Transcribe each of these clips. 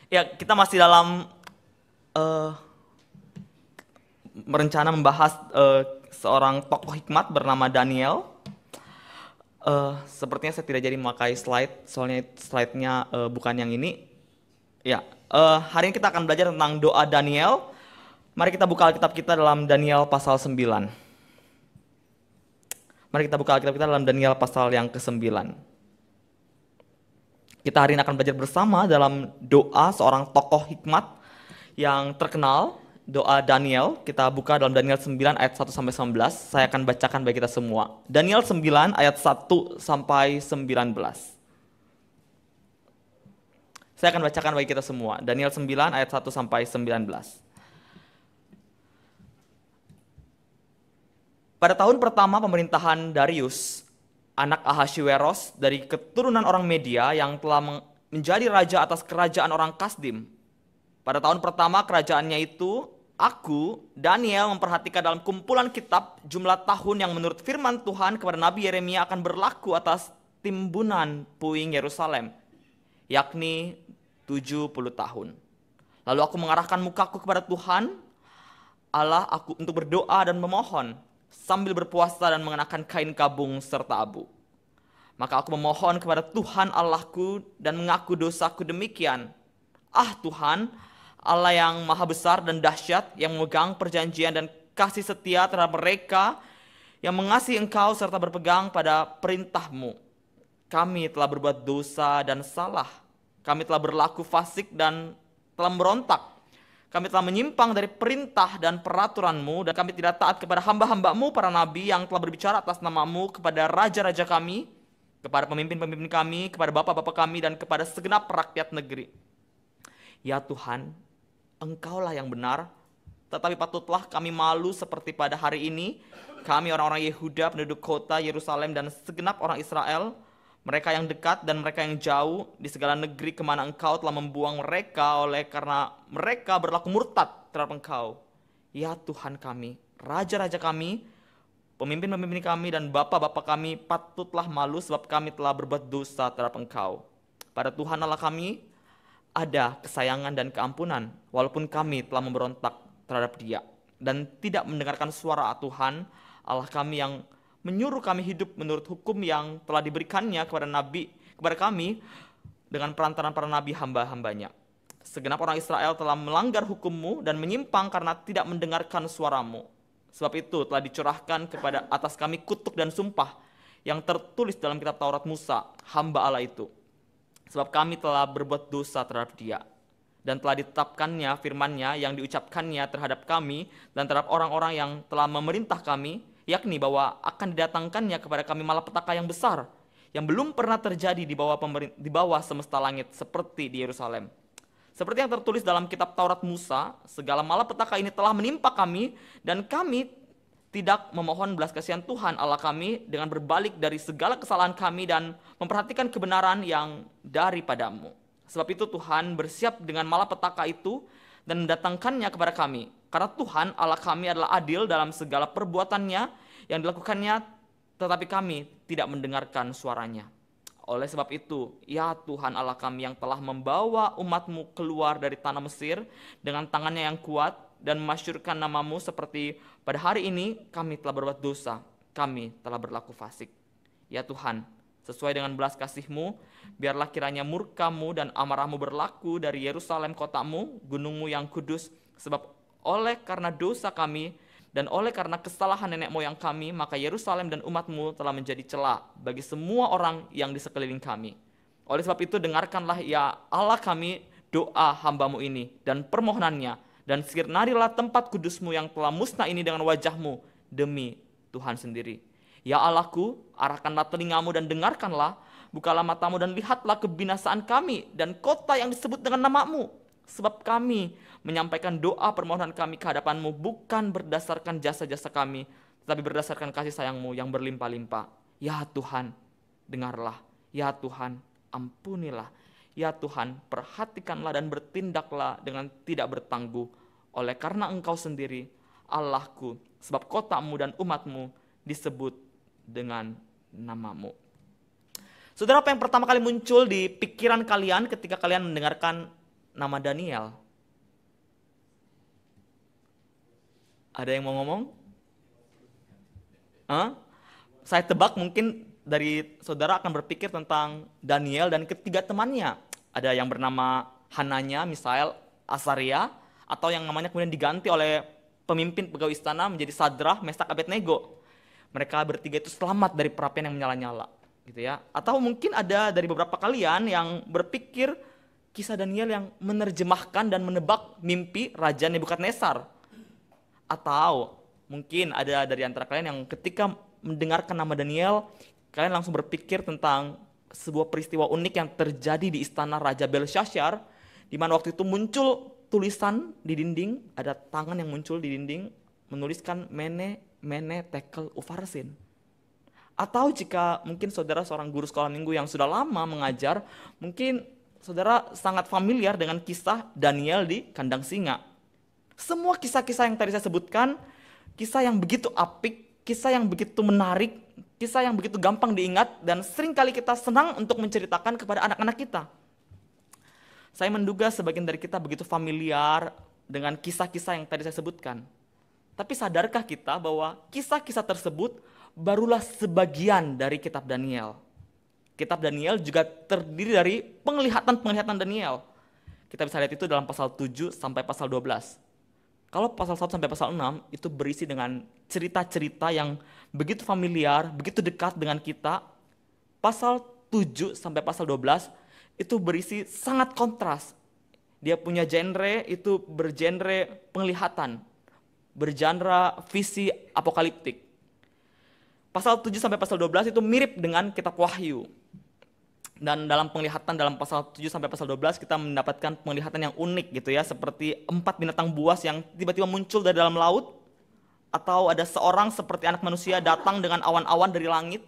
Ya, kita masih dalam eh, merencana membahas seorang tokoh hikmat bernama Daniel. Sepertinya saya tidak jadi memakai slide, soalnya slide-nya bukan yang ini. Ya, hari ini kita akan belajar tentang doa Daniel. Mari kita buka Alkitab kita dalam Daniel pasal 9. Mari kita buka Alkitab kita dalam Daniel pasal yang ke-9. Kita hari ini akan belajar bersama dalam doa seorang tokoh hikmat yang terkenal, doa Daniel. Kita buka dalam Daniel 9 ayat 1 sampai 19. Saya akan bacakan bagi kita semua. Daniel 9 ayat 1 sampai 19. Saya akan bacakan bagi kita semua. Daniel 9 ayat 1 sampai 19. Pada tahun pertama pemerintahan Darius, anak Ahasweros dari keturunan orang Media yang telah menjadi raja atas kerajaan orang Kasdim. Pada tahun pertama kerajaannya itu, aku, Daniel, memperhatikan dalam kumpulan kitab jumlah tahun yang menurut firman Tuhan kepada Nabi Yeremia akan berlaku atas timbunan puing Yerusalem, yakni 70 tahun. Lalu aku mengarahkan mukaku kepada Tuhan, Allah aku untuk berdoa dan memohon, sambil berpuasa dan mengenakan kain kabung serta abu. Maka aku memohon kepada Tuhan Allahku dan mengaku dosaku demikian. Ah Tuhan, Allah yang maha besar dan dahsyat, yang memegang perjanjian dan kasih setia terhadap mereka yang mengasihi Engkau serta berpegang pada perintah-Mu. Kami telah berbuat dosa dan salah. Kami telah berlaku fasik dan telah memberontak. Kami telah menyimpang dari perintah dan peraturan-Mu, dan kami tidak taat kepada hamba-hamba-Mu, para nabi yang telah berbicara atas nama-Mu, kepada raja-raja kami, kepada pemimpin-pemimpin kami, kepada bapak-bapak kami, dan kepada segenap rakyat negeri. Ya Tuhan, Engkaulah yang benar, tetapi patutlah kami malu seperti pada hari ini, kami orang-orang Yehuda, penduduk kota Yerusalem, dan segenap orang Israel, mereka yang dekat dan mereka yang jauh di segala negeri kemana Engkau telah membuang mereka oleh karena mereka berlaku murtad terhadap Engkau. Ya Tuhan kami, raja-raja kami, pemimpin-pemimpin kami dan bapak-bapak kami patutlah malu sebab kami telah berbuat dosa terhadap Engkau. Pada Tuhan Allah kami ada kesayangan dan keampunan, walaupun kami telah memberontak terhadap Dia dan tidak mendengarkan suara Tuhan Allah kami yang menyuruh kami hidup menurut hukum yang telah diberikannya kepada kami dengan perantaran para nabi hamba-hambanya. Segenap orang Israel telah melanggar hukum-Mu dan menyimpang karena tidak mendengarkan suara-Mu. Sebab itu telah dicurahkan kepada atas kami kutuk dan sumpah yang tertulis dalam kitab Taurat Musa, hamba Allah itu. Sebab kami telah berbuat dosa terhadap Dia, dan telah ditetapkannya firman-Nya yang diucapkannya terhadap kami dan terhadap orang-orang yang telah memerintah kami, yakni bahwa akan didatangkannya kepada kami malapetaka yang besar, yang belum pernah terjadi di bawah semesta langit seperti di Yerusalem. Seperti yang tertulis dalam kitab Taurat Musa, segala malapetaka ini telah menimpa kami, dan kami tidak memohon belas kasihan Tuhan Allah kami dengan berbalik dari segala kesalahan kami dan memperhatikan kebenaran yang daripada-Mu. Sebab itu Tuhan bersiap dengan malapetaka itu dan mendatangkannya kepada kami. Karena Tuhan Allah kami adalah adil dalam segala perbuatannya yang dilakukannya, tetapi kami tidak mendengarkan suaranya. Oleh sebab itu, ya Tuhan Allah kami yang telah membawa umat-Mu keluar dari tanah Mesir dengan tangannya yang kuat dan memasyurkan nama-Mu seperti pada hari ini, kami telah berbuat dosa, kami telah berlaku fasik. Ya Tuhan, sesuai dengan belas kasih-Mu, biarlah kiranya murka-Mu dan amarah-Mu berlaku dari Yerusalem kota-Mu, gunung-Mu yang kudus, sebab oleh karena dosa kami dan oleh karena kesalahan nenek moyang kami, maka Yerusalem dan umat-Mu telah menjadi cela bagi semua orang yang di sekeliling kami. Oleh sebab itu dengarkanlah ya Allah kami doa hamba-Mu ini dan permohonannya, dan sirnarilah tempat kudus-Mu yang telah musnah ini dengan wajah-Mu demi Tuhan sendiri. Ya Allahku, arahkanlah telinga-Mu dan dengarkanlah, bukalah mata-Mu dan lihatlah kebinasaan kami dan kota yang disebut dengan nama-Mu. Sebab kami menyampaikan doa permohonan kami ke hadapan-Mu bukan berdasarkan jasa-jasa kami, tetapi berdasarkan kasih sayang-Mu yang berlimpah-limpah. Ya Tuhan, dengarlah. Ya Tuhan, ampunilah. Ya Tuhan, perhatikanlah dan bertindaklah dengan tidak bertangguh. Oleh karena Engkau sendiri, Allahku, sebab kota-Mu dan umat-Mu disebut dengan nama-Mu. Saudara, apa yang pertama kali muncul di pikiran kalian ketika kalian mendengarkan nama Daniel? Ada yang mau ngomong? Hah? Saya tebak mungkin dari saudara akan berpikir tentang Daniel dan ketiga temannya. Ada yang bernama Hananya, Misael, Asaria, atau yang namanya kemudian diganti oleh pemimpin pegawai istana menjadi Sadrah, Mesak, Abednego. Mereka bertiga itu selamat dari perapian yang menyala-nyala, gitu ya. Atau mungkin ada dari beberapa kalian yang berpikir kisah Daniel yang menerjemahkan dan menebak mimpi Raja Nebukadnezar. Atau mungkin ada dari antara kalian yang ketika mendengarkan nama Daniel, kalian langsung berpikir tentang sebuah peristiwa unik yang terjadi di istana Raja Belshazzar, di mana waktu itu muncul tulisan di dinding, ada tangan yang muncul di dinding, menuliskan Mene Tekel Ufarsin. Atau jika mungkin saudara seorang guru sekolah minggu yang sudah lama mengajar, mungkin saudara sangat familiar dengan kisah Daniel di kandang singa. Semua kisah-kisah yang tadi saya sebutkan, kisah yang begitu apik, kisah yang begitu menarik, kisah yang begitu gampang diingat, dan seringkali kita senang untuk menceritakan kepada anak-anak kita. Saya menduga sebagian dari kita begitu familiar dengan kisah-kisah yang tadi saya sebutkan. Tapi sadarkah kita bahwa kisah-kisah tersebut barulah sebagian dari kitab Daniel. Kitab Daniel juga terdiri dari penglihatan-penglihatan Daniel. Kita bisa lihat itu dalam pasal 7 sampai pasal 12. Kalau pasal 1 sampai pasal 6 itu berisi dengan cerita-cerita yang begitu familiar, begitu dekat dengan kita. Pasal 7 sampai pasal 12 itu berisi sangat kontras. Dia punya genre, itu bergenre penglihatan, bergenre visi apokaliptik. Pasal 7 sampai pasal 12 itu mirip dengan kitab Wahyu. Dan dalam penglihatan dalam pasal 7 sampai pasal 12 kita mendapatkan penglihatan yang unik gitu ya, seperti 4 binatang buas yang tiba-tiba muncul dari dalam laut, atau ada seorang seperti anak manusia datang dengan awan-awan dari langit,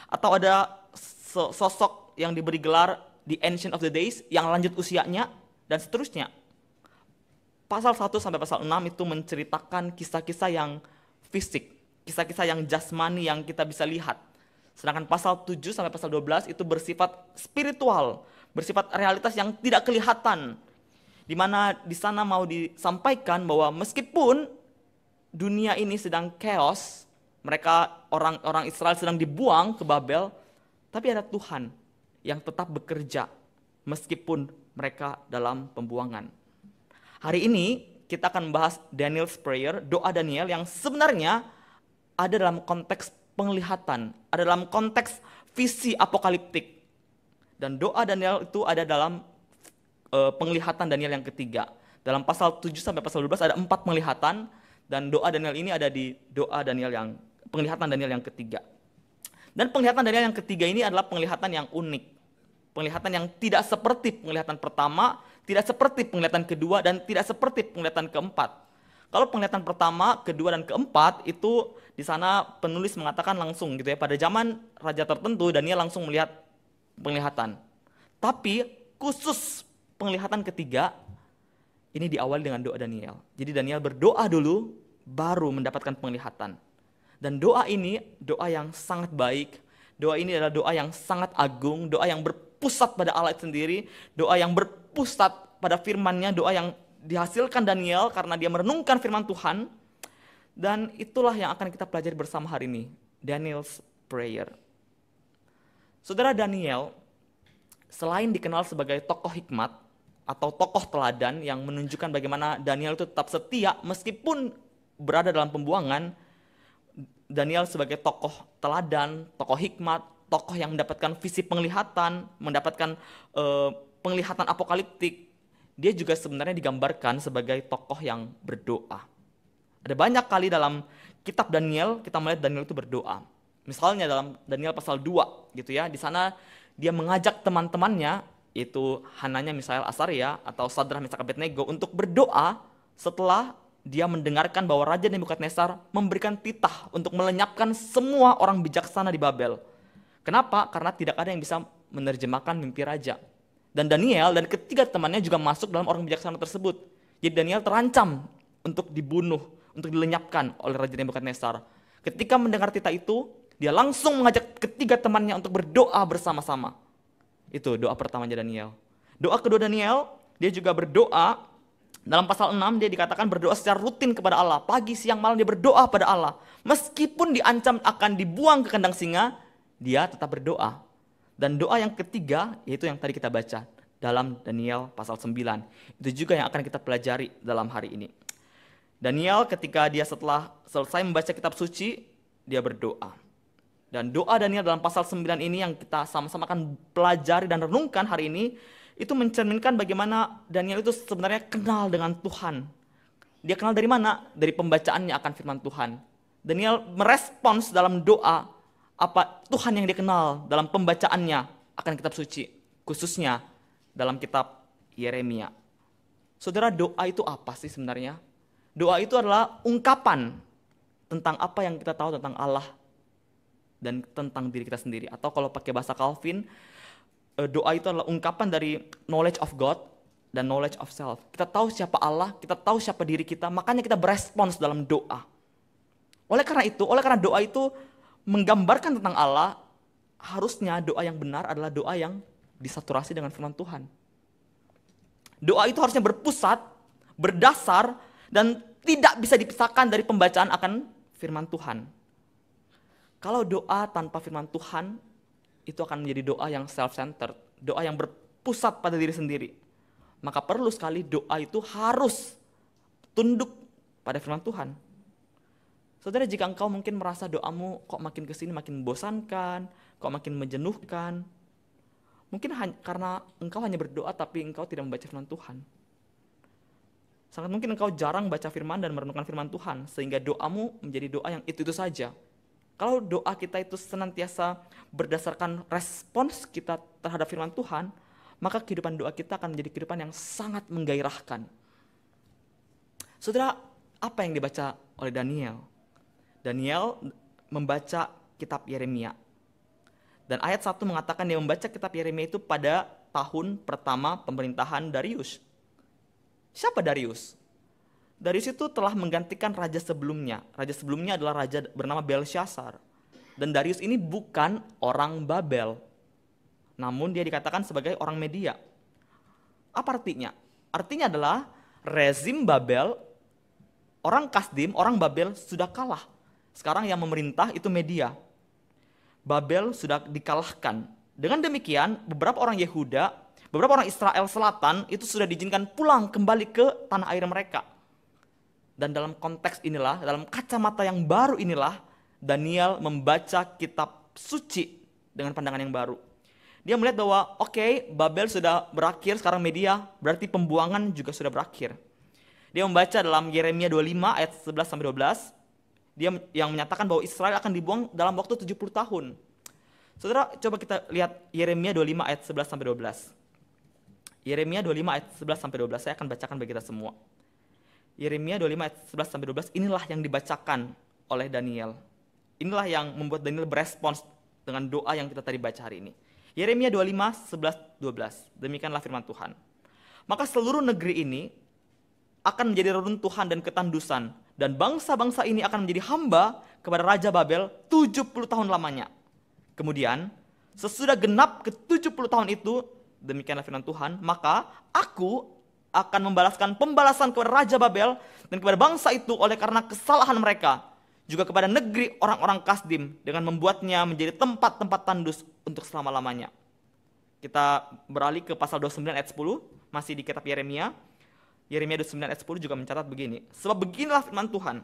atau ada sosok yang diberi gelar The Ancient of the Days yang lanjut usianya, dan seterusnya. Pasal 1 sampai pasal 6 itu menceritakan kisah-kisah yang fisik, kisah-kisah yang jasmani yang kita bisa lihat. Sedangkan pasal 7 sampai pasal 12 itu bersifat spiritual, bersifat realitas yang tidak kelihatan. Di mana di sana mau disampaikan bahwa meskipun dunia ini sedang chaos, mereka orang Israel sedang dibuang ke Babel, tapi ada Tuhan yang tetap bekerja meskipun mereka dalam pembuangan. Hari ini kita akan membahas Daniel's Prayer, doa Daniel yang sebenarnya ada dalam konteks penglihatan, ada dalam konteks visi apokaliptik. Dan doa Daniel itu ada dalam penglihatan Daniel yang ketiga. Dalam pasal 7 sampai pasal 12 ada 4 penglihatan, dan doa Daniel ini ada di doa Daniel yang penglihatan Daniel yang ketiga. Dan penglihatan Daniel yang ketiga ini adalah penglihatan yang unik. Penglihatan yang tidak seperti penglihatan pertama, tidak seperti penglihatan kedua, dan tidak seperti penglihatan keempat. Kalau penglihatan pertama, kedua, dan keempat itu di sana penulis mengatakan langsung gitu ya. Pada zaman raja tertentu Daniel langsung melihat penglihatan. Tapi khusus penglihatan ketiga ini diawali dengan doa Daniel. Jadi Daniel berdoa dulu baru mendapatkan penglihatan. Dan doa ini doa yang sangat baik. Doa ini adalah doa yang sangat agung, doa yang berpusat pada Allah sendiri, doa yang berpusat pada firman-Nya, doa yang dihasilkan Daniel karena dia merenungkan firman Tuhan. Dan itulah yang akan kita pelajari bersama hari ini, Daniel's Prayer. Saudara, Daniel selain dikenal sebagai tokoh hikmat atau tokoh teladan yang menunjukkan bagaimana Daniel itu tetap setia meskipun berada dalam pembuangan, Daniel sebagai tokoh teladan, tokoh hikmat, tokoh yang mendapatkan visi penglihatan, mendapatkan penglihatan apokaliptik, dia juga sebenarnya digambarkan sebagai tokoh yang berdoa. Ada banyak kali dalam kitab Daniel kita melihat Daniel itu berdoa. Misalnya dalam Daniel pasal 2 gitu ya, di sana dia mengajak teman-temannya, yaitu Hananya, Misael, Asaria atau Sadrah, Mesak, Abednego untuk berdoa setelah dia mendengarkan bahwa Raja Nebukadnezar memberikan titah untuk melenyapkan semua orang bijaksana di Babel. Kenapa? Karena tidak ada yang bisa menerjemahkan mimpi raja. Dan Daniel dan ketiga temannya juga masuk dalam orang bijaksana tersebut. Jadi Daniel terancam untuk dibunuh, untuk dilenyapkan oleh Raja Nebukadnezar. Ketika mendengar titah itu, dia langsung mengajak ketiga temannya untuk berdoa bersama-sama. Itu doa pertamanya Daniel. Doa kedua Daniel, dia juga berdoa. Dalam pasal 6 dia dikatakan berdoa secara rutin kepada Allah. Pagi, siang, malam dia berdoa pada Allah. Meskipun diancam akan dibuang ke kandang singa, dia tetap berdoa. Dan doa yang ketiga, yaitu yang tadi kita baca dalam Daniel pasal 9. Itu juga yang akan kita pelajari dalam hari ini. Daniel ketika dia setelah selesai membaca kitab suci, dia berdoa. Dan doa Daniel dalam pasal 9 ini yang kita sama-sama akan pelajari dan renungkan hari ini, itu mencerminkan bagaimana Daniel itu sebenarnya kenal dengan Tuhan. Dia kenal dari mana? Dari pembacaannya akan firman Tuhan. Daniel merespons dalam doa apa Tuhan yang dia kenal dalam pembacaannya akan kitab suci, khususnya dalam kitab Yeremia. Saudara, doa itu apa sih sebenarnya? Doa itu adalah ungkapan tentang apa yang kita tahu tentang Allah dan tentang diri kita sendiri. Atau kalau pakai bahasa Calvin, doa itu adalah ungkapan dari knowledge of God dan knowledge of self. Kita tahu siapa Allah, kita tahu siapa diri kita, makanya kita berespons dalam doa. Oleh karena doa itu menggambarkan tentang Allah, harusnya doa yang benar adalah doa yang disaturasi dengan firman Tuhan. Doa itu harusnya berpusat, berdasar, dan tidak bisa dipisahkan dari pembacaan akan firman Tuhan. Kalau doa tanpa firman Tuhan, itu akan menjadi doa yang self-centered, doa yang berpusat pada diri sendiri. Maka perlu sekali doa itu harus tunduk pada firman Tuhan. Saudara, jika engkau mungkin merasa doamu kok makin kesini makin membosankan, kok makin menjenuhkan, mungkin karena engkau hanya berdoa tapi engkau tidak membaca firman Tuhan. Sangat mungkin engkau jarang baca firman dan merenungkan firman Tuhan, sehingga doamu menjadi doa yang itu-itu saja. Kalau doa kita itu senantiasa berdasarkan respons kita terhadap firman Tuhan, maka kehidupan doa kita akan menjadi kehidupan yang sangat menggairahkan. Saudara, apa yang dibaca oleh Daniel? Daniel membaca kitab Yeremia. Dan ayat 1 mengatakan dia membaca kitab Yeremia itu pada tahun pertama pemerintahan Darius. Siapa Darius? Darius itu telah menggantikan raja sebelumnya. Raja sebelumnya adalah raja bernama Belshazzar. Dan Darius ini bukan orang Babel. Namun dia dikatakan sebagai orang Media. Apa artinya? Artinya adalah rezim Babel, orang Kasdim, orang Babel sudah kalah. Sekarang yang memerintah itu Media. Babel sudah dikalahkan. Dengan demikian, beberapa orang Yehuda, beberapa orang Israel Selatan itu sudah diizinkan pulang kembali ke tanah air mereka. Dan dalam konteks inilah, dalam kacamata yang baru inilah, Daniel membaca kitab suci dengan pandangan yang baru. Dia melihat bahwa Babel sudah berakhir, sekarang Media, berarti pembuangan juga sudah berakhir. Dia membaca dalam Yeremia 25 ayat 11-12, dia yang menyatakan bahwa Israel akan dibuang dalam waktu 70 tahun. Saudara, coba kita lihat Yeremia 25 ayat 11-12. Yeremia 25 ayat 11-12, saya akan bacakan bagi kita semua. Yeremia 25 ayat 11-12, inilah yang dibacakan oleh Daniel. Inilah yang membuat Daniel berespons dengan doa yang kita tadi baca hari ini. Yeremia 25, 11-12, demikianlah firman Tuhan. Maka seluruh negeri ini akan menjadi reruntuhan dan ketandusan, dan bangsa-bangsa ini akan menjadi hamba kepada Raja Babel 70 tahun lamanya. Kemudian, sesudah genap ke 70 tahun itu, demikianlah firman Tuhan, maka aku akan membalaskan pembalasan kepada Raja Babel dan kepada bangsa itu oleh karena kesalahan mereka, juga kepada negeri orang-orang Kasdim dengan membuatnya menjadi tempat-tempat tandus untuk selama-lamanya. Kita beralih ke pasal 29 ayat 10, masih di kitab Yeremia. Yeremia 29 ayat 10 juga mencatat begini, sebab beginilah firman Tuhan,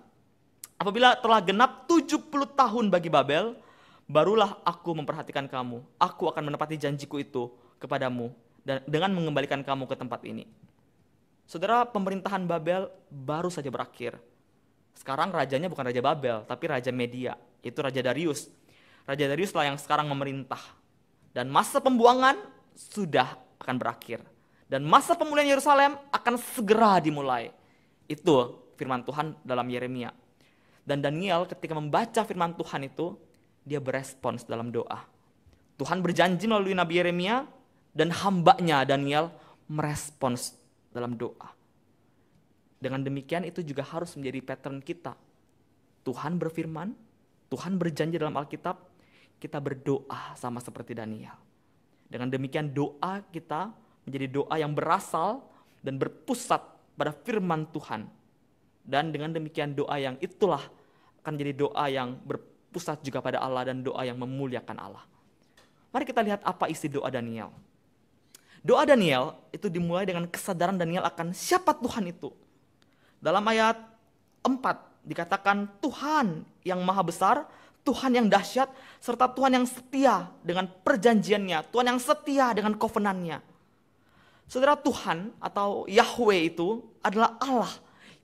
apabila telah genap 70 tahun bagi Babel, barulah aku memperhatikan kamu, aku akan menepati janjiku itu kepadamu dan dengan mengembalikan kamu ke tempat ini. Saudara, pemerintahan Babel baru saja berakhir. Sekarang rajanya bukan Raja Babel, tapi Raja Media, yaitu Raja Darius. Raja Darius lah yang sekarang memerintah. Dan masa pembuangan sudah akan berakhir. Dan masa pemulihan Yerusalem akan segera dimulai. Itu firman Tuhan dalam Yeremia. Dan Daniel ketika membaca firman Tuhan itu, dia berespons dalam doa. Tuhan berjanji melalui Nabi Yeremia, dan hambanya Daniel merespons dalam doa. Dengan demikian itu juga harus menjadi pattern kita. Tuhan berfirman, Tuhan berjanji dalam Alkitab, kita berdoa sama seperti Daniel. Dengan demikian doa kita menjadi doa yang berasal dan berpusat pada firman Tuhan. Dan dengan demikian doa yang itulah akan jadi doa yang berpusat juga pada Allah dan doa yang memuliakan Allah. Mari kita lihat apa isi doa Daniel. Doa Daniel itu dimulai dengan kesadaran Daniel akan siapa Tuhan itu. Dalam ayat 4 dikatakan Tuhan yang maha besar, Tuhan yang dahsyat, serta Tuhan yang setia dengan perjanjiannya, Tuhan yang setia dengan covenant-Nya. Saudara, Tuhan atau Yahweh itu adalah Allah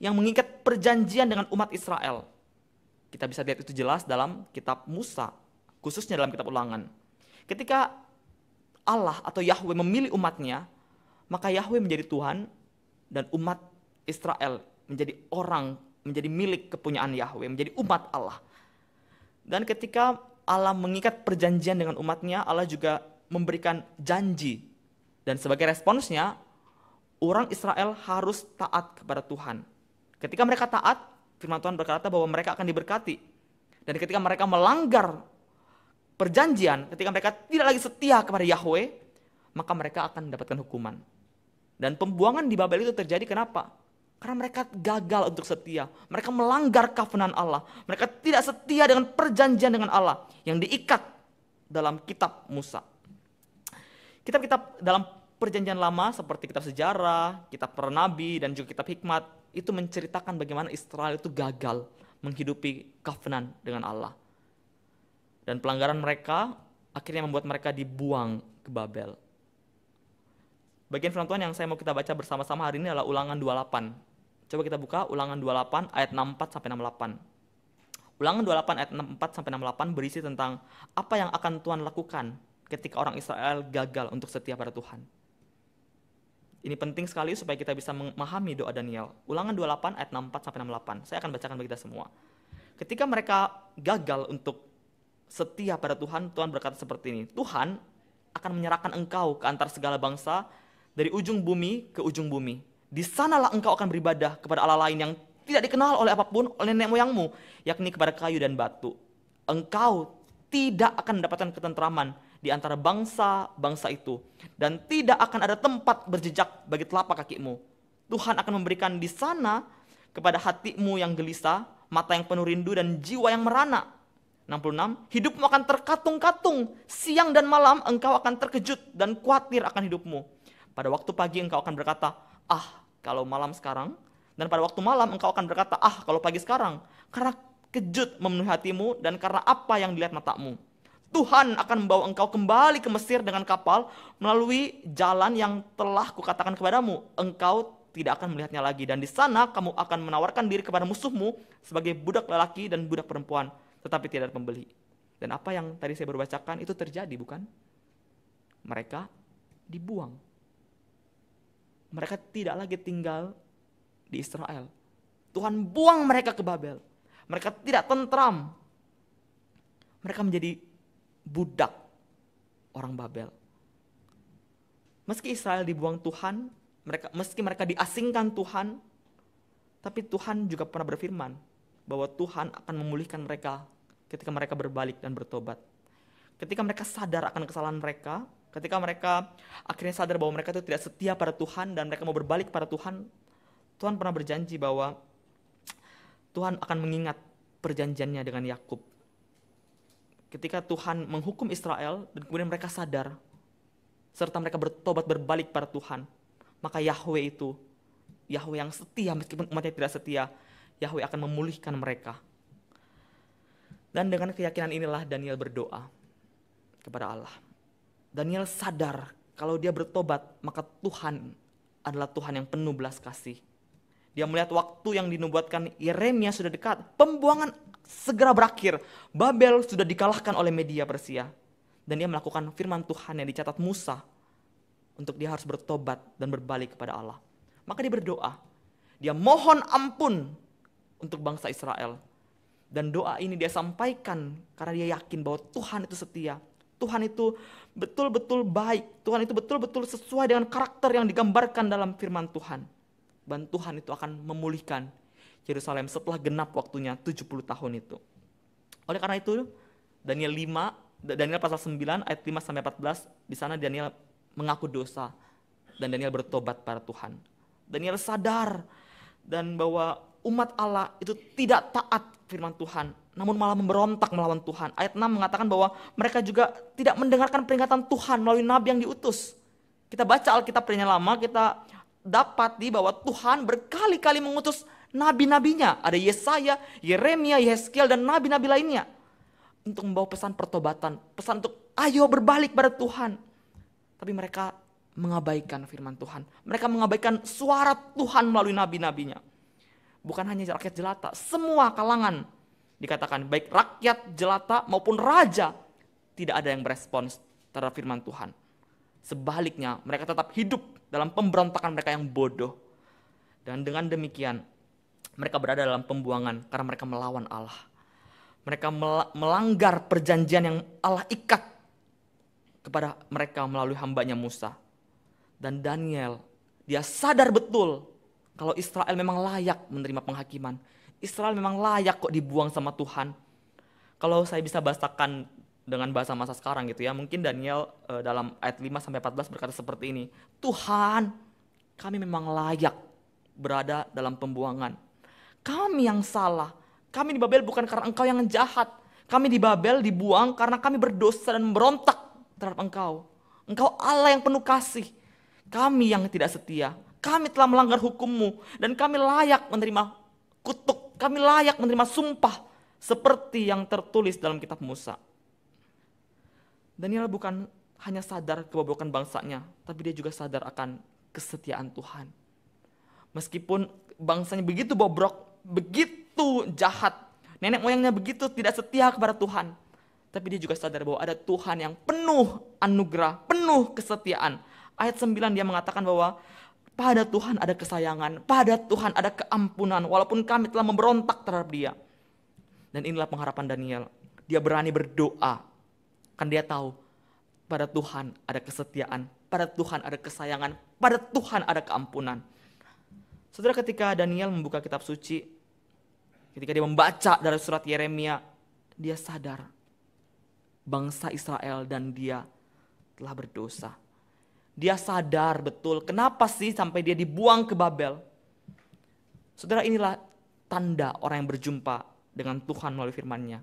yang mengikat perjanjian dengan umat Israel. Kita bisa lihat itu jelas dalam kitab Musa, khususnya dalam kitab Ulangan. Ketika Allah atau Yahweh memilih umatnya, maka Yahweh menjadi Tuhan dan umat Israel menjadi milik kepunyaan Yahweh, menjadi umat Allah. Dan ketika Allah mengikat perjanjian dengan umatnya, Allah juga memberikan janji. Dan sebagai responsnya, orang Israel harus taat kepada Tuhan. Ketika mereka taat, firman Tuhan berkata bahwa mereka akan diberkati. Dan ketika mereka melanggar perjanjian, ketika mereka tidak lagi setia kepada Yahweh, maka mereka akan mendapatkan hukuman. Dan pembuangan di Babel itu terjadi kenapa? Karena mereka gagal untuk setia. Mereka melanggar covenant Allah. Mereka tidak setia dengan perjanjian dengan Allah yang diikat dalam kitab Musa. Kitab-kitab dalam perjanjian lama seperti kitab sejarah, kitab para nabi, dan juga kitab hikmat itu menceritakan bagaimana Israel itu gagal menghidupi covenant dengan Allah. Dan pelanggaran mereka akhirnya membuat mereka dibuang ke Babel. Bagian firman Tuhan yang saya mau kita baca bersama-sama hari ini adalah Ulangan 28. Coba kita buka Ulangan 28 ayat 64-68. Ulangan 28 ayat 64-68 berisi tentang apa yang akan Tuhan lakukan ketika orang Israel gagal untuk setia pada Tuhan. Ini penting sekali supaya kita bisa memahami doa Daniel. Ulangan 28 ayat 64-68. Saya akan bacakan bagi kita semua. Ketika mereka gagal untuk setia pada Tuhan, Tuhan berkata seperti ini. Tuhan akan menyerahkan engkau ke antara segala bangsa dari ujung bumi ke ujung bumi. Di sanalah engkau akan beribadah kepada Allah lain yang tidak dikenal oleh apapun oleh nenek moyangmu, yakni kepada kayu dan batu. Engkau tidak akan mendapatkan ketentraman di antara bangsa-bangsa itu, dan tidak akan ada tempat berjejak bagi telapak kakimu. Tuhan akan memberikan di sana kepada hatimu yang gelisah, mata yang penuh rindu, dan jiwa yang merana. 66, hidupmu akan terkatung-katung, siang dan malam engkau akan terkejut dan khawatir akan hidupmu. Pada waktu pagi engkau akan berkata, kalau malam sekarang, dan pada waktu malam engkau akan berkata, kalau pagi sekarang, karena kejut memenuhi hatimu dan karena apa yang dilihat matamu. Tuhan akan membawa engkau kembali ke Mesir dengan kapal melalui jalan yang telah kukatakan kepadamu. Engkau tidak akan melihatnya lagi, dan di sana kamu akan menawarkan diri kepada musuhmu sebagai budak lelaki dan budak perempuan, tetapi tidak ada pembeli. Dan apa yang tadi saya baru bacakan itu terjadi, bukan? Mereka dibuang. Mereka tidak lagi tinggal di Israel. Tuhan buang mereka ke Babel. Mereka tidak tentram. Mereka menjadi budak orang Babel. Meski Israel dibuang Tuhan, meski mereka diasingkan Tuhan, tapi Tuhan juga pernah berfirman bahwa Tuhan akan memulihkan mereka ketika mereka berbalik dan bertobat. Ketika mereka sadar akan kesalahan mereka, ketika mereka akhirnya sadar bahwa mereka itu tidak setia pada Tuhan dan mereka mau berbalik pada Tuhan, Tuhan pernah berjanji bahwa Tuhan akan mengingat perjanjiannya dengan Yakub. Ketika Tuhan menghukum Israel dan kemudian mereka sadar, serta mereka bertobat berbalik pada Tuhan, maka Yahweh itu, Yahweh yang setia meskipun umatnya tidak setia, Yahweh akan memulihkan mereka. Dan dengan keyakinan inilah Daniel berdoa kepada Allah. Daniel sadar kalau dia bertobat, maka Tuhan adalah Tuhan yang penuh belas kasih. Dia melihat waktu yang dinubuatkan Yeremia sudah dekat. Pembuangan segera berakhir. Babel sudah dikalahkan oleh Media Persia. Dan dia melakukan firman Tuhan yang dicatat Musa. Untuk dia harus bertobat dan berbalik kepada Allah. Maka dia berdoa. Dia mohon ampun untuk bangsa Israel. Dan doa ini dia sampaikan karena dia yakin bahwa Tuhan itu setia. Tuhan itu betul-betul baik. Tuhan itu betul-betul sesuai dengan karakter yang digambarkan dalam firman Tuhan. Dan Tuhan itu akan memulihkan Yerusalem setelah genap waktunya 70 tahun itu. Oleh karena itu, Daniel pasal 9 ayat 5-14, di sana Daniel mengaku dosa dan Daniel bertobat pada Tuhan. Daniel sadar dan bahwa umat Allah itu tidak taat firman Tuhan, namun malah memberontak melawan Tuhan. Ayat 6 mengatakan bahwa mereka juga tidak mendengarkan peringatan Tuhan melalui nabi yang diutus. Kita baca Alkitab Perjanjian Lama, kita dapati bahwa Tuhan berkali-kali mengutus nabi-nabinya. Ada Yesaya, Yeremia, Yehezkiel, dan nabi-nabi lainnya. Untuk membawa pesan pertobatan, pesan untuk ayo berbalik pada Tuhan. Tapi mereka mengabaikan firman Tuhan. Mereka mengabaikan suara Tuhan melalui nabi-nabinya. Bukan hanya rakyat jelata, semua kalangan dikatakan, baik rakyat jelata maupun raja, tidak ada yang berespons terhadap firman Tuhan. Sebaliknya, mereka tetap hidup dalam pemberontakan mereka yang bodoh. Dan dengan demikian, mereka berada dalam pembuangan karena mereka melawan Allah. Mereka melanggar perjanjian yang Allah ikat kepada mereka melalui hambanya Musa. Dan Daniel, dia sadar betul kalau Israel memang layak menerima penghakiman. Israel memang layak kok dibuang sama Tuhan. Kalau saya bisa bahasakan dengan bahasa masa sekarang gitu ya, mungkin Daniel dalam ayat 5-14 berkata seperti ini. Tuhan, kami memang layak berada dalam pembuangan. Kami yang salah. Kami di Babel bukan karena engkau yang jahat. Kami di Babel dibuang karena kami berdosa dan memberontak terhadap engkau. Engkau Allah yang penuh kasih. Kami yang tidak setia. Kami telah melanggar hukum-Mu. Dan kami layak menerima kutuk. Kami layak menerima sumpah. Seperti yang tertulis dalam kitab Musa. Daniel bukan hanya sadar kebobrokan bangsanya. Tapi dia juga sadar akan kesetiaan Tuhan. Meskipun bangsanya begitu bobrok, begitu jahat, nenek moyangnya begitu tidak setia kepada Tuhan, tapi dia juga sadar bahwa ada Tuhan yang penuh anugerah, penuh kesetiaan. Ayat 9 dia mengatakan bahwa pada Tuhan ada kesayangan, pada Tuhan ada keampunan, walaupun kami telah memberontak terhadap dia. Dan inilah pengharapan Daniel. Dia berani berdoa, kan dia tahu pada Tuhan ada kesetiaan, pada Tuhan ada kesayangan, pada Tuhan ada keampunan. Saudara, ketika Daniel membuka kitab suci, ketika dia membaca dari surat Yeremia, dia sadar bangsa Israel dan dia telah berdosa. Dia sadar betul kenapa sih sampai dia dibuang ke Babel. Saudara, inilah tanda orang yang berjumpa dengan Tuhan melalui firman-Nya,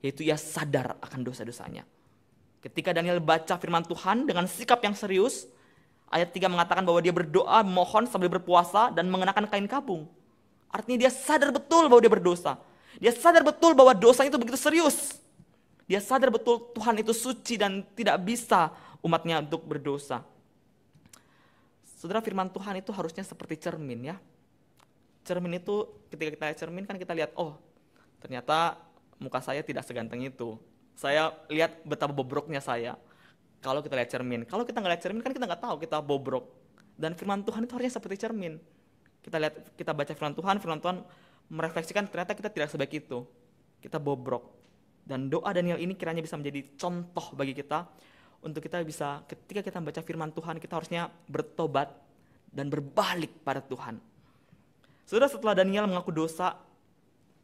yaitu ia sadar akan dosa-dosanya. Ketika Daniel baca firman Tuhan dengan sikap yang serius, ayat 3 mengatakan bahwa dia berdoa, mohon sambil berpuasa dan mengenakan kain kabung. Artinya dia sadar betul bahwa dia berdosa. Dia sadar betul bahwa dosanya itu begitu serius. Dia sadar betul Tuhan itu suci dan tidak bisa umatnya untuk berdosa. Saudara, firman Tuhan itu harusnya seperti cermin ya. Cermin itu ketika kita lihat cermin kan kita lihat, oh ternyata muka saya tidak seganteng itu. Saya lihat betapa bobroknya saya. Kalau kita lihat cermin, kalau kita nggak lihat cermin kan kita nggak tahu kita bobrok. Dan firman Tuhan itu harusnya seperti cermin. Kita baca firman Tuhan merefleksikan ternyata kita tidak sebaik itu. Kita bobrok. Dan doa Daniel ini kiranya bisa menjadi contoh bagi kita untuk kita bisa ketika kita membaca firman Tuhan kita harusnya bertobat dan berbalik pada Tuhan. Saudara, setelah Daniel mengaku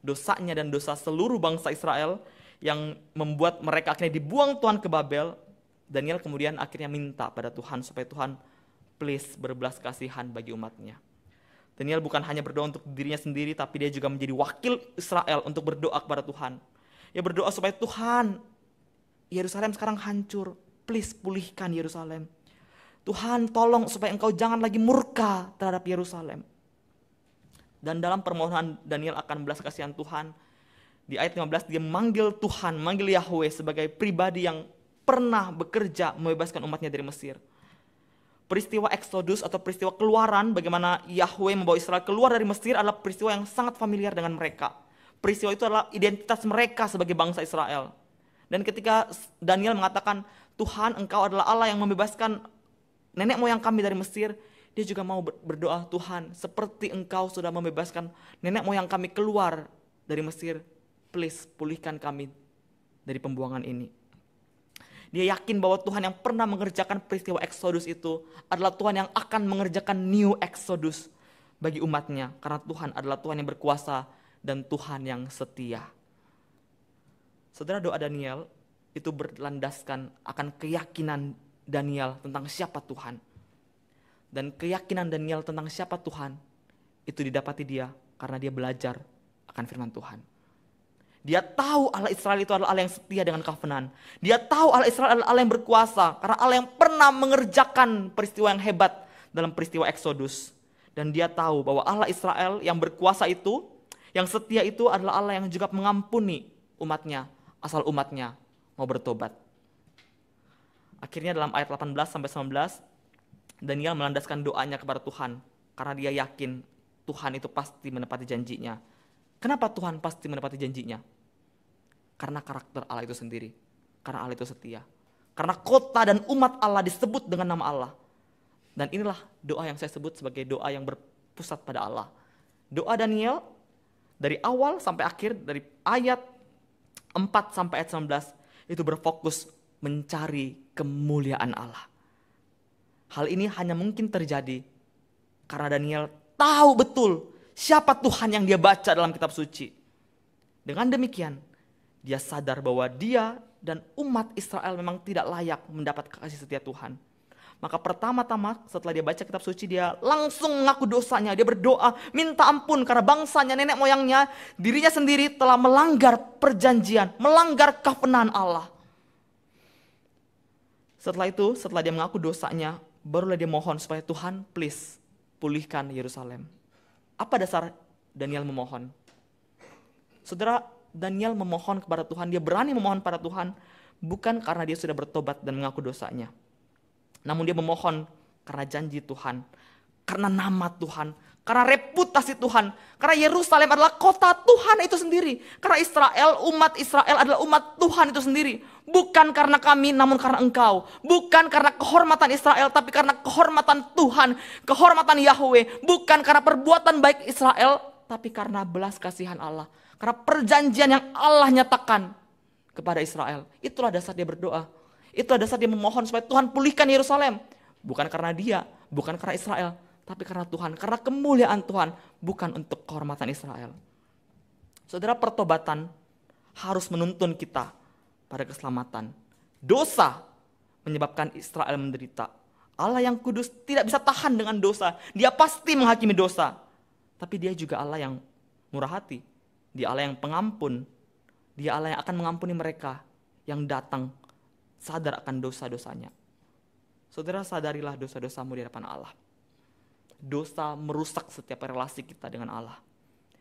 dosanya dan dosa seluruh bangsa Israel yang membuat mereka akhirnya dibuang Tuhan ke Babel, Daniel kemudian akhirnya minta pada Tuhan supaya Tuhan please berbelas kasihan bagi umatnya. Daniel bukan hanya berdoa untuk dirinya sendiri, tapi dia juga menjadi wakil Israel untuk berdoa kepada Tuhan. Dia berdoa supaya Tuhan, Yerusalem sekarang hancur, please pulihkan Yerusalem. Tuhan tolong supaya engkau jangan lagi murka terhadap Yerusalem. Dan dalam permohonan Daniel akan belas kasihan Tuhan, di ayat 15 dia memanggil Tuhan, memanggil Yahweh sebagai pribadi yang pernah bekerja membebaskan umatnya dari Mesir. Peristiwa Exodus atau peristiwa keluaran, bagaimana Yahweh membawa Israel keluar dari Mesir adalah peristiwa yang sangat familiar dengan mereka. Peristiwa itu adalah identitas mereka sebagai bangsa Israel. Dan ketika Daniel mengatakan, Tuhan engkau adalah Allah yang membebaskan nenek moyang kami dari Mesir, dia juga mau berdoa, Tuhan seperti engkau sudah membebaskan nenek moyang kami keluar dari Mesir, please pulihkan kami dari pembuangan ini. Dia yakin bahwa Tuhan yang pernah mengerjakan peristiwa Exodus itu adalah Tuhan yang akan mengerjakan new Exodus bagi umatnya. Karena Tuhan adalah Tuhan yang berkuasa dan Tuhan yang setia. Saudara, doa Daniel itu berlandaskan akan keyakinan Daniel tentang siapa Tuhan. Dan keyakinan Daniel tentang siapa Tuhan itu didapati dia karena dia belajar akan firman Tuhan. Dia tahu Allah Israel itu adalah Allah yang setia dengan covenant. Dia tahu Allah Israel adalah Allah yang berkuasa karena Allah yang pernah mengerjakan peristiwa yang hebat dalam peristiwa Exodus. Dan dia tahu bahwa Allah Israel yang berkuasa itu, yang setia itu adalah Allah yang juga mengampuni umatnya, asal umatnya mau bertobat. Akhirnya dalam ayat 18-19, Daniel melandaskan doanya kepada Tuhan karena dia yakin Tuhan itu pasti menepati janjinya. Kenapa Tuhan pasti menepati janjinya? Karena karakter Allah itu sendiri. Karena Allah itu setia. Karena kota dan umat Allah disebut dengan nama Allah. Dan inilah doa yang saya sebut sebagai doa yang berpusat pada Allah. Doa Daniel dari awal sampai akhir, dari ayat 4 sampai ayat 19, itu berfokus mencari kemuliaan Allah. Hal ini hanya mungkin terjadi karena Daniel tahu betul siapa Tuhan yang dia baca dalam kitab suci. Dengan demikian, dia sadar bahwa dia dan umat Israel memang tidak layak mendapat kasih setia Tuhan. Maka pertama-tama setelah dia baca kitab suci, dia langsung mengaku dosanya. Dia berdoa, minta ampun karena bangsanya, nenek moyangnya, dirinya sendiri telah melanggar perjanjian, melanggar covenant Allah. Setelah itu, setelah dia mengaku dosanya, barulah dia mohon supaya Tuhan please pulihkan Yerusalem. Apa dasar Daniel memohon? Saudara, Daniel memohon kepada Tuhan, dia berani memohon pada Tuhan bukan karena dia sudah bertobat dan mengaku dosanya. Namun dia memohon karena janji Tuhan, karena nama Tuhan, karena reputasi Tuhan, karena Yerusalem adalah kota Tuhan itu sendiri. Karena Israel, umat Israel adalah umat Tuhan itu sendiri. Bukan karena kami, namun karena engkau. Bukan karena kehormatan Israel, tapi karena kehormatan Tuhan, kehormatan Yahweh. Bukan karena perbuatan baik Israel, tapi karena belas kasihan Allah. Karena perjanjian yang Allah nyatakan kepada Israel. Itulah dasar dia berdoa. Itulah dasar dia memohon supaya Tuhan pulihkan Yerusalem. Bukan karena dia, bukan karena Israel, tapi karena Tuhan. Karena kemuliaan Tuhan, bukan untuk kehormatan Israel. Saudara, pertobatan harus menuntun kita pada keselamatan. Dosa menyebabkan Israel menderita. Allah yang kudus tidak bisa tahan dengan dosa. Dia pasti menghakimi dosa. Tapi dia juga Allah yang murah hati. Dia Allah yang pengampun. Dia Allah yang akan mengampuni mereka yang datang sadar akan dosa-dosanya. Saudara, sadarilah dosa-dosamu di hadapan Allah. Dosa merusak setiap relasi kita dengan Allah.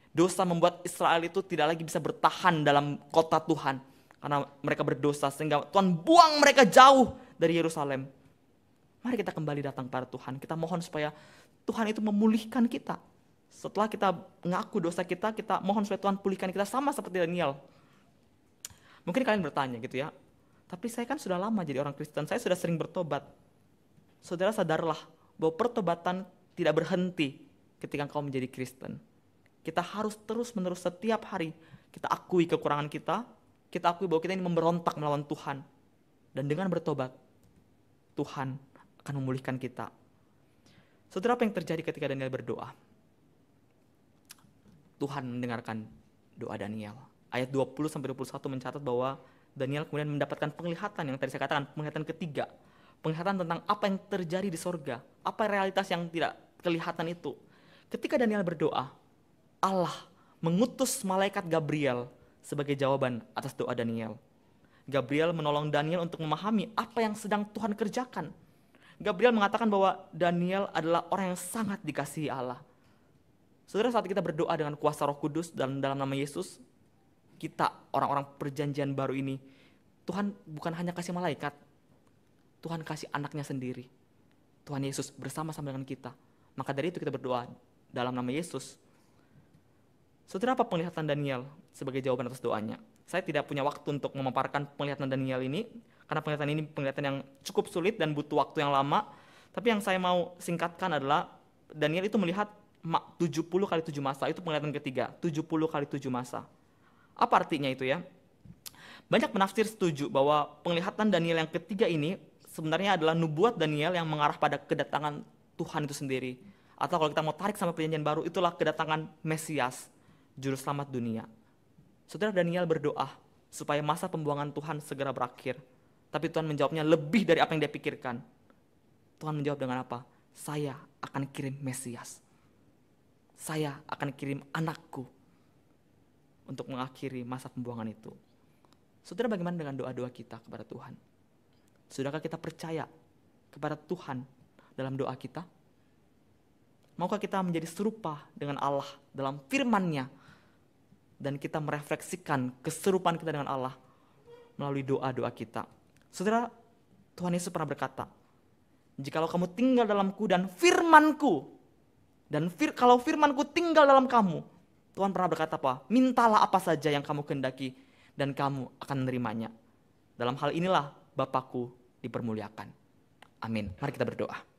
Dosa membuat Israel itu tidak lagi bisa bertahan dalam kota Tuhan. Karena mereka berdosa sehingga Tuhan buang mereka jauh dari Yerusalem. Mari kita kembali datang pada Tuhan. Kita mohon supaya Tuhan itu memulihkan kita. Setelah kita mengaku dosa kita, kita mohon supaya Tuhan pulihkan kita sama seperti Daniel. Mungkin kalian bertanya gitu ya, tapi saya kan sudah lama jadi orang Kristen, saya sudah sering bertobat. Saudara, sadarlah bahwa pertobatan tidak berhenti ketika engkau menjadi Kristen. Kita harus terus-menerus setiap hari kita akui kekurangan kita akui bahwa kita ini memberontak melawan Tuhan. Dan dengan bertobat, Tuhan akan memulihkan kita. Saudara, apa yang terjadi ketika Daniel berdoa? Tuhan mendengarkan doa Daniel. Ayat 20-21 mencatat bahwa Daniel kemudian mendapatkan penglihatan yang tadi saya katakan, penglihatan ketiga. Penglihatan tentang apa yang terjadi di sorga. Apa realitas yang tidak kelihatan itu. Ketika Daniel berdoa, Allah mengutus malaikat Gabriel sebagai jawaban atas doa Daniel. Gabriel menolong Daniel untuk memahami apa yang sedang Tuhan kerjakan. Gabriel mengatakan bahwa Daniel adalah orang yang sangat dikasihi Allah. Saudara, saat kita berdoa dengan kuasa Roh Kudus dan dalam nama Yesus, kita orang-orang perjanjian baru ini, Tuhan bukan hanya kasih malaikat, Tuhan kasih anaknya sendiri. Tuhan Yesus bersama-sama dengan kita. Maka dari itu kita berdoa dalam nama Yesus. Saudara, apa penglihatan Daniel sebagai jawaban atas doanya? Saya tidak punya waktu untuk memaparkan penglihatan Daniel ini, karena penglihatan ini penglihatan yang cukup sulit dan butuh waktu yang lama. Tapi yang saya mau singkatkan adalah, Daniel itu melihat 70 kali 7 masa, itu penglihatan ketiga, 70 kali 7 masa. Apa artinya itu ya? Banyak penafsir setuju bahwa penglihatan Daniel yang ketiga ini sebenarnya adalah nubuat Daniel yang mengarah pada kedatangan Tuhan itu sendiri. Atau kalau kita mau tarik sama perjanjian baru, itulah kedatangan Mesias, Juru Selamat dunia. Saudara, Daniel berdoa supaya masa pembuangan Tuhan segera berakhir. Tapi Tuhan menjawabnya lebih dari apa yang dia pikirkan. Tuhan menjawab dengan apa? saya akan kirim Mesias. Saya akan kirim anakku untuk mengakhiri masa pembuangan itu. Saudara, bagaimana dengan doa-doa kita kepada Tuhan? Sudahkah kita percaya kepada Tuhan dalam doa kita? Maukah kita menjadi serupa dengan Allah dalam firman-Nya dan kita merefleksikan keserupaan kita dengan Allah melalui doa-doa kita? Saudara, Tuhan Yesus pernah berkata, jikalau kamu tinggal dalamku dan firman-Ku, kalau firman-Ku tinggal dalam kamu, Tuhan pernah berkata apa? Mintalah apa saja yang kamu kehendaki dan kamu akan menerimanya. Dalam hal inilah Bapa-Ku dipermuliakan. Amin. Mari kita berdoa.